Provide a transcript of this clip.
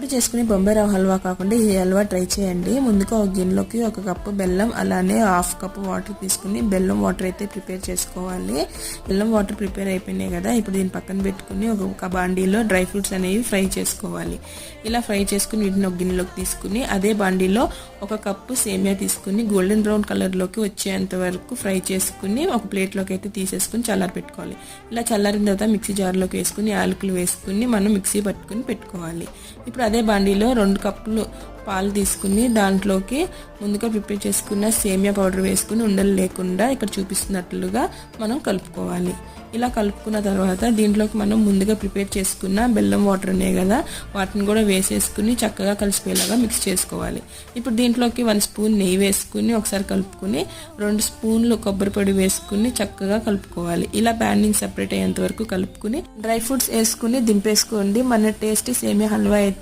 ఎప్పుడు చేసుకునే బొంబాయి రవ్వ హల్వా కాకుండా ఈ హల్వా ట్రై చేయండి. ముందుగా ఒక గిన్నెలోకి 1 కప్పు బెల్లం, అలానే 1/2 కప్పు వాటర్ తీసుకుని బెల్లం వాటర్ అయితే ప్రిపేర్ చేసుకోవాలి. బెల్లం వాటర్ ప్రిపేర్ అయిపోయినాయి కదా, ఇప్పుడు దీన్ని పక్కన పెట్టుకుని ఒక బాండీలో డ్రై ఫ్రూట్స్ అనేవి ఫ్రై చేసుకోవాలి. ఇలా ఫ్రై చేసుకుని వీటిని ఒక గిన్నెలోకి తీసుకుని అదే బాండీలో 1 కప్పు సేమియా తీసుకుని గోల్డెన్ బ్రౌన్ కలర్లోకి వచ్చేంత వరకు ఫ్రై చేసుకుని ఒక ప్లేట్లోకి అయితే తీసేసుకుని చల్లారి పెట్టుకోవాలి. ఇలా చల్లారిన తర్వాత మిక్సీ జార్లోకి వేసుకుని యాలకులు వేసుకుని మనం మిక్సీ పట్టుకుని పెట్టుకోవాలి. ఇప్పుడు అదే బాండీలో 2 కప్పులు పాలు తీసుకుని దాంట్లోకి ముందుగా ప్రిపేర్ చేసుకున్న సేమియా పౌడర్ వేసుకుని ఉండలు లేకుండా ఇక్కడ చూపిస్తున్నట్లుగా మనం కలుపుకోవాలి. ఇలా కలుపుకున్న తర్వాత దీంట్లోకి మనం ముందుగా ప్రిపేర్ చేసుకున్న బెల్లం వాటర్ ఉన్నాయి కదా, వాటిని కూడా వేసేసుకుని చక్కగా కలిసిపోయేలాగా మిక్స్ చేసుకోవాలి. ఇప్పుడు దీంట్లోకి 1 స్పూన్ నెయ్యి వేసుకుని ఒకసారి కలుపుకుని 2 స్పూన్లు కొబ్బరి పొడి వేసుకుని చక్కగా కలుపుకోవాలి. ఇలా బ్యాండింగ్ సెపరేట్ అయ్యేంత వరకు కలుపుకుని డ్రై ఫ్రూట్స్ వేసుకుని దింపేసుకోండి. మన టేస్టీ సేమియా హల్వా అయితే